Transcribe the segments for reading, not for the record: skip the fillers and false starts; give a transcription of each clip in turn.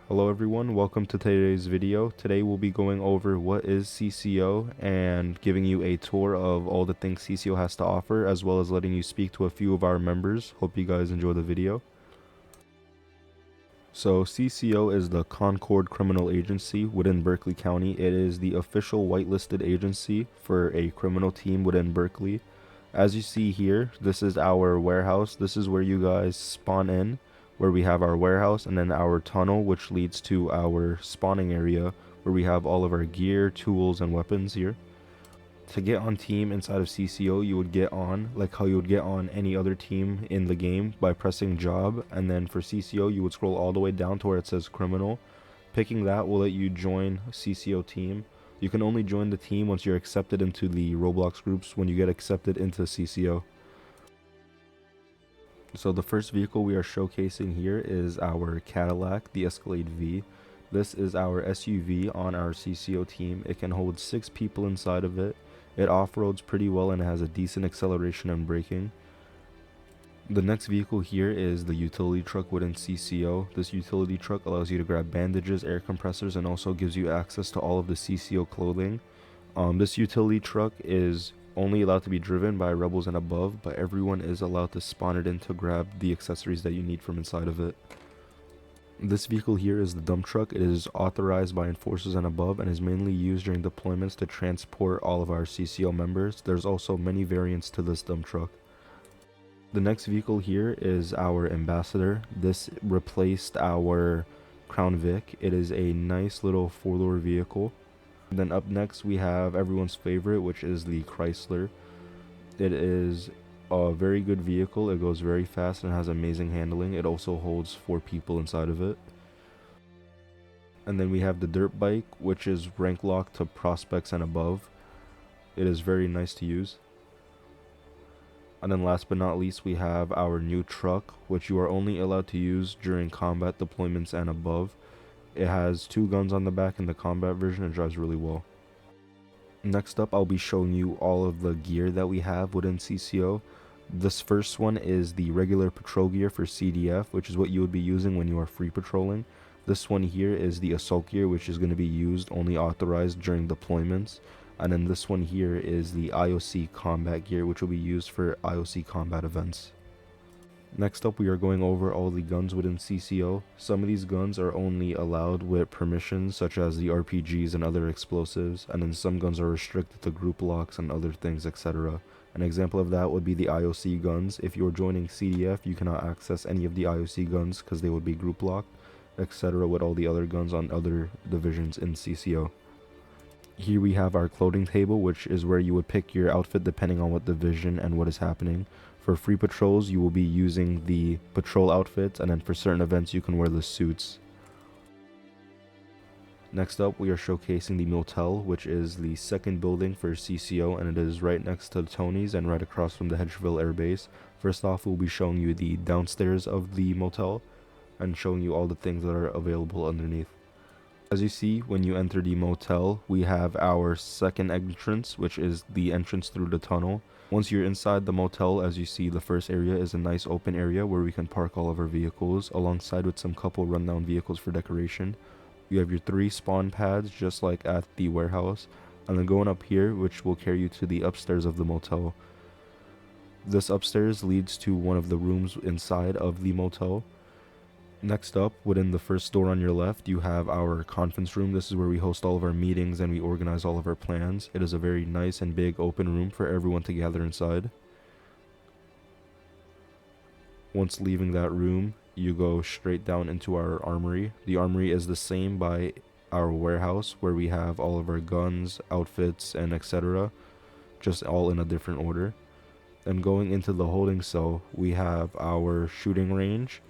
Hello everyone, welcome to today's video. Today we'll be going over what is CCO and giving you a tour of all the things CCO has to offer, as well as letting you speak to a few of our members. Hope you guys enjoy the video. So CCO is the Concord Criminal Agency within Berkeley County. It is the official whitelisted agency for a criminal team within Berkeley. As you see here, this is our warehouse. This is where you guys spawn in, where we have our warehouse, and then our tunnel, which leads to our spawning area, where we have all of our gear, tools, and weapons here. To get on team inside of CCO, you would get on like how you would get on any other team in the game by pressing job, and then for CCO you would scroll all the way down to where it says criminal. Picking that will let you join CCO team. You can only join the team once you're accepted into the Roblox groups when you get accepted into CCO. So the first vehicle we are showcasing here is our Cadillac, the Escalade V. This is our SUV on our CCO team. It can hold 6 people inside of it. It off-roads pretty well and has a decent acceleration and braking. The next vehicle here is the utility truck within CCO. This utility truck allows you to grab bandages, air compressors, and also gives you access to all of the CCO clothing. This utility truck is only allowed to be driven by rebels and above, but everyone is allowed to spawn it in to grab the accessories that you need from inside of it. This vehicle here is the dump truck. It is authorized by enforcers and above and is mainly used during deployments to transport all of our CCO members. There's also many variants to this dump truck. The next vehicle here is our Ambassador. This replaced our Crown Vic. It is a nice little 4-door vehicle. And then up next we have everyone's favorite, which is the Chrysler. It is a very good vehicle. It goes very fast and has amazing handling. It also holds 4 people inside of it. And then we have the dirt bike, which is rank locked to prospects and above. It is very nice to use. And then last but not least, we have our new truck, which you are only allowed to use during combat deployments and above. It has 2 guns on the back in the combat version and drives really well. Next up, I'll be showing you all of the gear that we have within CCO. This first one is the regular patrol gear for CDF, which is what you would be using when you are free patrolling. This one here is the assault gear, which is going to be used only authorized during deployments. And then this one here is the IOC combat gear, which will be used for IOC combat events. Next up, we are going over all the guns within CCO. Some of these guns are only allowed with permissions, such as the RPGs and other explosives, and then some guns are restricted to group locks and other things, etc. An example of that would be the IOC guns. If you're joining CDF, you cannot access any of the IOC guns because they would be group locked, etc. with all the other guns on other divisions in CCO. Here we have our clothing table, which is where you would pick your outfit depending on what division and what is happening. For free patrols, you will be using the patrol outfits, and then for certain events, you can wear the suits. Next up, we are showcasing the Motel, which is the second building for CCO, and it is right next to Tony's and right across from the Hedgeville Air Base. First off, we'll be showing you the downstairs of the motel and showing you all the things that are available underneath. As you see, when you enter the motel, we have our second entrance, which is the entrance through the tunnel. Once you're inside the motel, as you see, the first area is a nice open area where we can park all of our vehicles, alongside with some couple rundown vehicles for decoration. You have your 3 spawn pads, just like at the warehouse, and then going up here, which will carry you to the upstairs of the motel. This upstairs leads to one of the rooms inside of the motel. Next up, within the first door on your left, you have our conference room. This is where we host all of our meetings and we organize all of our plans. It is a very nice and big open room for everyone to gather inside. Once leaving that room, you go straight down into our armory. The armory is the same by our warehouse, where we have all of our guns, outfits, and etc. just all in a different order. And going into the holding cell, we have our shooting range.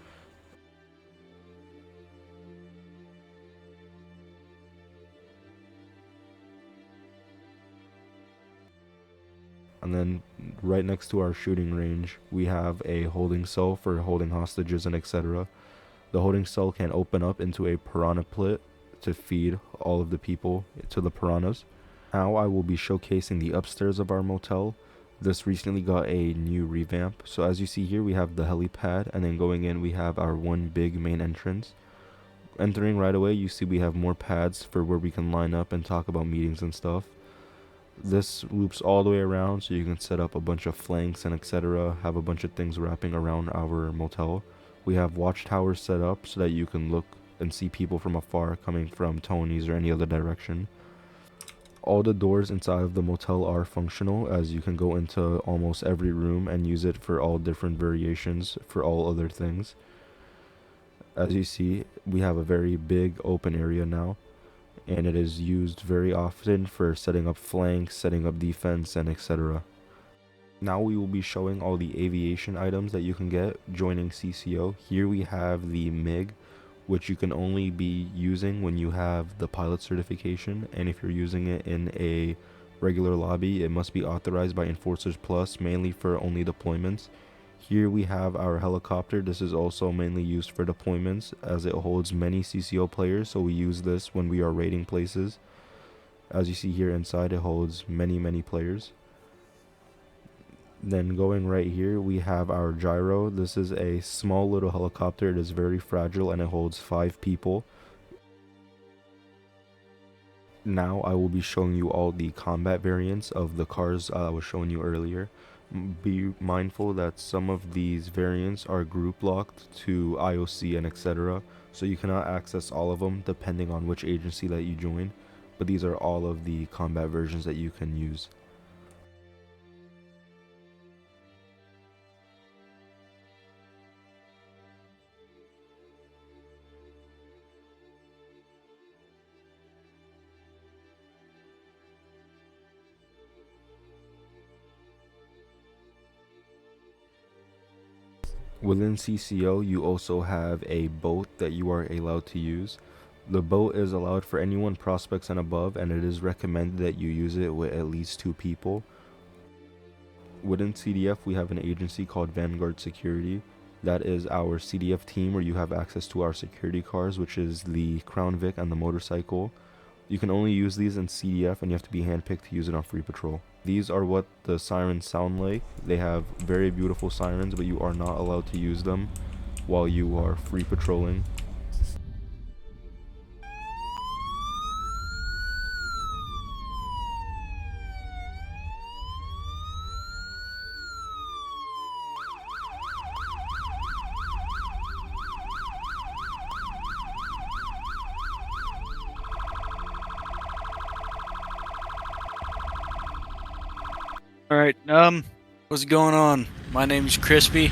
And then right next to our shooting range, we have a holding cell for holding hostages and etc. The holding cell can open up into a piranha pit to feed all of the people to the piranhas. Now I will be showcasing the upstairs of our motel. This recently got a new revamp. So as you see here, we have the helipad, and then going in we have our one big main entrance. Entering right away, you see we have more pads for where we can line up and talk about meetings and stuff. This loops all the way around, so you can set up a bunch of flanks and etc. Have a bunch of things wrapping around our motel. We have watchtowers set up so that you can look and see people from afar coming from Tony's or any other direction. All the doors inside of the motel are functional, as you can go into almost every room and use it for all different variations for all other things. As you see, we have a very big open area now, and it is used very often for setting up flanks, setting up defense, and etc. Now we will be showing all the aviation items that you can get joining CCO. Here we have the MiG, which you can only be using when you have the pilot certification, and if you're using it in a regular lobby, it must be authorized by Enforcers Plus, mainly for only deployments. Here we have our helicopter. This is also mainly used for deployments, as it holds many CCO players, so we use this when we are raiding places. As you see here inside, it holds many players. Then going right here, we have our gyro. This is a small little helicopter. It is very fragile and it holds 5 people. Now I will be showing you all the combat variants of the cars I was showing you earlier. Be mindful that some of these variants are group locked to IOC and etc. So you cannot access all of them depending on which agency that you join. But these are all of the combat versions that you can use. Within CCO, you also have a boat that you are allowed to use. The boat is allowed for anyone prospects and above, and it is recommended that you use it with at least 2 people. Within CDF, we have an agency called Vanguard Security. That is our CDF team where you have access to our security cars, which is the Crown Vic and the motorcycle. You can only use these in CDF, and you have to be handpicked to use it on free patrol. These are what the sirens sound like. They have very beautiful sirens, but you are not allowed to use them while you are free patrolling. Alright, what's going on? My name's Crispy.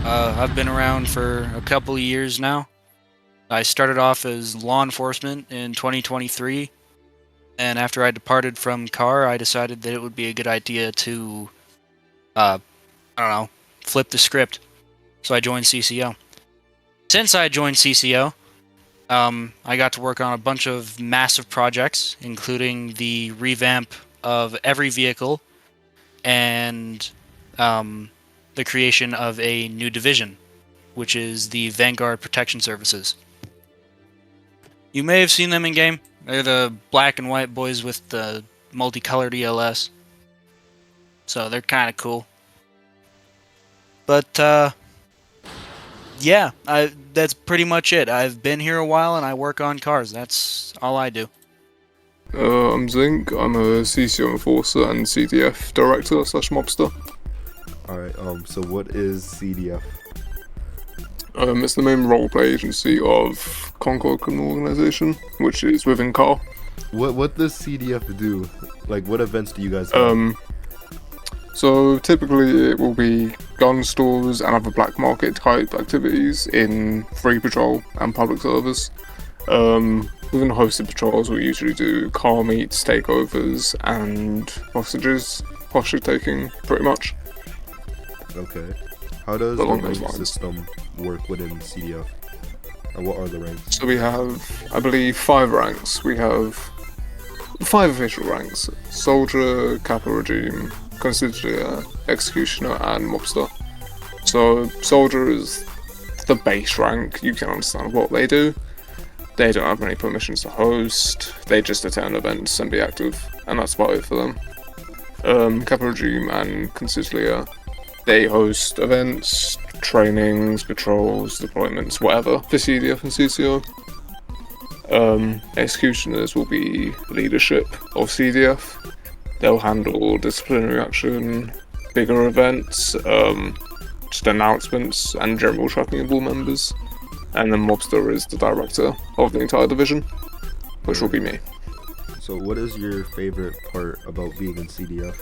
I've been around for a couple of years now. I started off as law enforcement in 2023, and after I departed from CAR, I decided that it would be a good idea to, flip the script. So I joined CCO. Since I joined CCO, I got to work on a bunch of massive projects, including the revamp of every vehicle, and the creation of a new division, which is the Vanguard Protection Services. You may have seen them in game. They're the black and white boys with the multicolored ELS. So they're kind of cool. But yeah, that's pretty much it. I've been here a while and I work on cars. That's all I do. I'm Zink. I'm a CCO enforcer and CDF director / mobster. Alright, so what is CDF? It's the main roleplay agency of Concord criminal organization, which is within CAR. What does CDF do? Like, what events do you guys have? So typically it will be gun stores and other black market type activities in free patrol and public service. Within hosted patrols, we usually do car meets, takeovers, and hostage taking, pretty much. Okay. How does the rank system work within CDF? And what are the ranks? So we have, I believe, 5 ranks. We have 5 official ranks: Soldier, Capital Regime, Consigliere, Executioner, and Mobster. So Soldier is the base rank. You can understand what they do. They don't have any permissions to host, they just attend events and be active, and that's about it for them. Capital Regime and Consigliere, they host events, trainings, patrols, deployments, whatever, for CDF and CCO. Executioners will be leadership of CDF. They'll handle disciplinary action, bigger events, just announcements, and general tracking of all members. And then Mobster is the director of the entire division, which will be me. So what is your favorite part about being in CDF?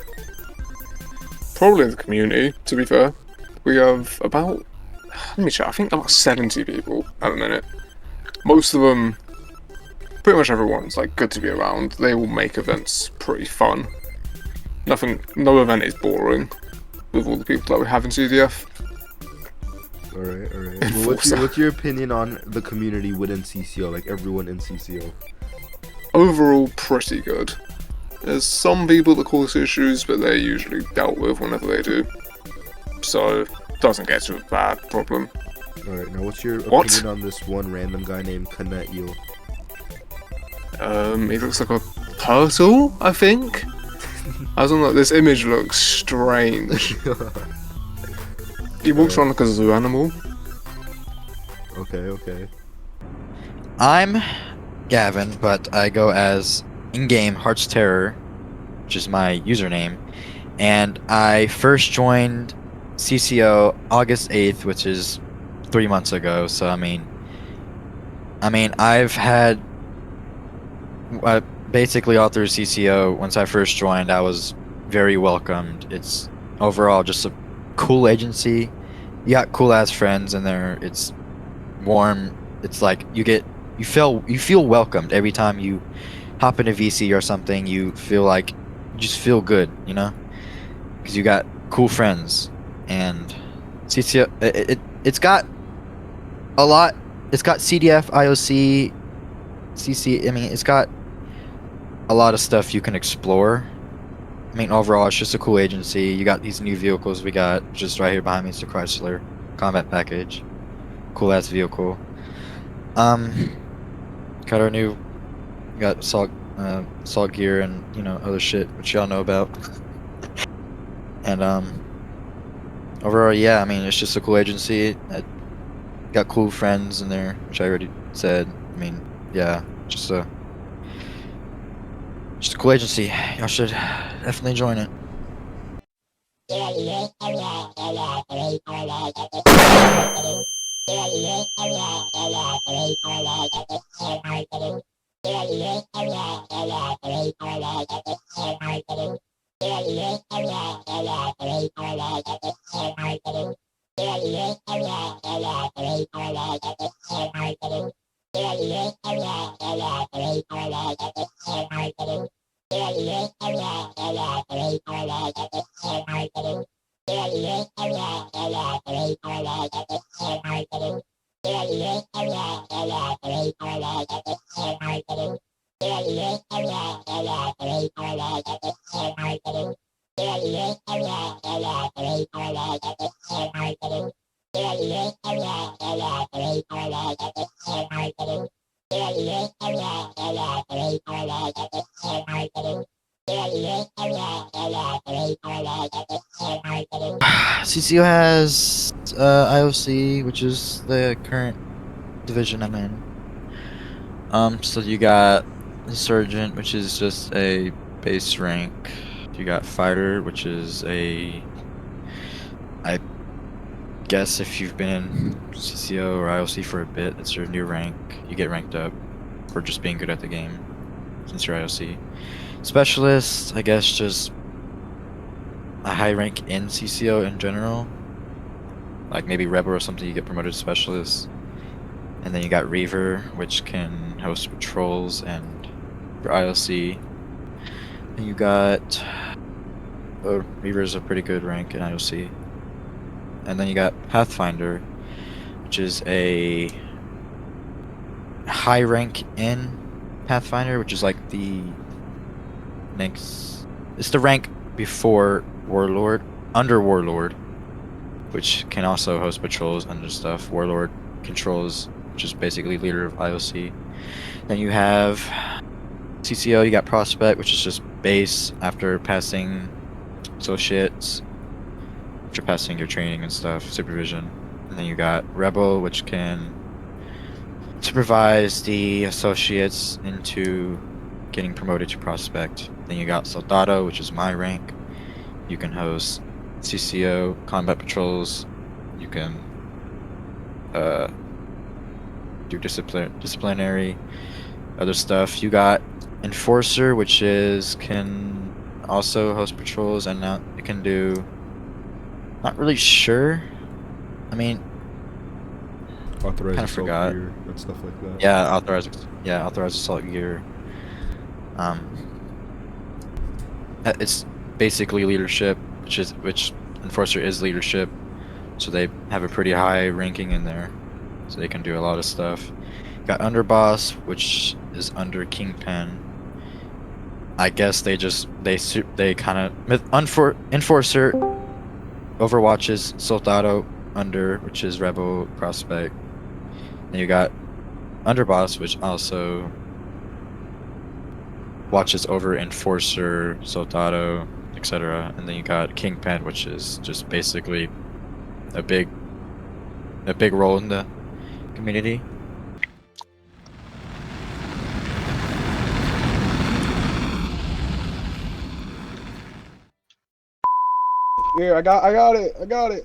Probably the community, to be fair. We have about, let me check, I think about 70 people at the minute. Most of them, pretty much everyone's like good to be around. They will make events pretty fun. No event is boring with all the people that we have in CDF. Alright. Well, what's your opinion on the community within CCO, like everyone in CCO? Overall, pretty good. There's some people that cause issues, but they're usually dealt with whenever they do. So, doesn't get to a bad problem. Alright, now what's your opinion on this one random guy named Canet Eel? He looks like a turtle, I think? I was like, this image looks strange. He walks around like a zoo animal. Okay. I'm Gavin, but I go as in-game Heart's Terror, which is my username, and I first joined CCO August 8th, which is 3 months ago. So I mean, I've had basically all through CCO. Once I first joined, I was very welcomed. It's overall just a cool agency. You got cool ass friends in there. It's warm. It's like you feel welcomed every time you hop into VC or something. You feel like you just feel good, you know, because you got cool friends. And CCO, it's got a lot. It's got CDF, IOC, CC. I mean, it's got a lot of stuff you can explore. I mean, overall, it's just a cool agency. You got these new vehicles we got just right here behind me. It's the Chrysler Combat Package. Cool ass vehicle. Got our new, got assault gear and, you know, other shit which y'all know about. And overall, yeah, I mean, it's just a cool agency. I got cool friends in there, which I already said. I mean, yeah, just a cool agency. Y'all should definitely join it. CCO has IOC, which is the current division I'm in. So you got Insurgent, which is just a base rank. You got Fighter, which is I guess if you've been in CCO or IOC for a bit, it's your new rank. You get ranked up for just being good at the game since you're IOC. Specialist, I guess, just a high rank in CCO in general. Like maybe Rebel or something, you get promoted to Specialist. And then you got Reaver, which can host patrols and for IOC. And you got Reaver's a pretty good rank in IOC. And then you got Pathfinder, which is a high rank in Pathfinder, which is like the next. It's the rank before Warlord, under Warlord, which can also host patrols and stuff. Warlord controls, which is basically leader of IOC. Then you have CCO, you got Prospect, which is just base after passing associates, after passing your training and stuff, supervision. And then you got Rebel, which can supervise the associates into getting promoted to prospect. Then you got soldado, which is my rank. You can host CCO combat patrols. You can do disciplinary other stuff. You got enforcer, which is can also host patrols, and now it can do. Not really sure. I mean, Authorized kinda assault forgot. gear and stuff like that. yeah, authorized assault gear. It's basically leadership, which enforcer is leadership, so they have a pretty high ranking in there, so they can do a lot of stuff. Got underboss, which is under kingpin. I guess they kind of enforcer, overwatches soldado under, which is rebel prospect. Then you got underboss, which also watches over enforcer, soldado, etc. And then you got kingpin, which is just basically a big role in the community. Here, I got it.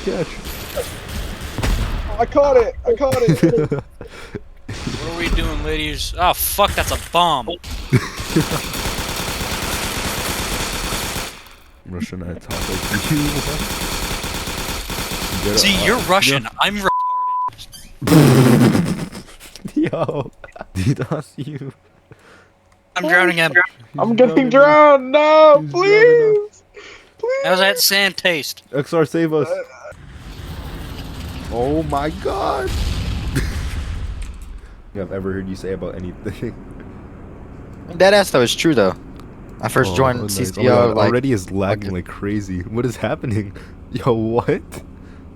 Catch. I caught it. What are we doing, ladies? Oh fuck, that's a bomb. Russian I talk like you. Get See, up. you're Russian. I'm retarded. Yo. DDoS you. I'm drowning him. I'm getting drowned. No, He's please. How's that sand taste? XR, save us. Oh my god. I've ever heard you say about anything. Deadass though, it's true though. I first joined nice. CCO Oh my God, like already is lagging like crazy. What is happening? Yo, what?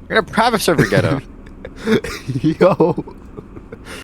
you're in a private server ghetto. Yo.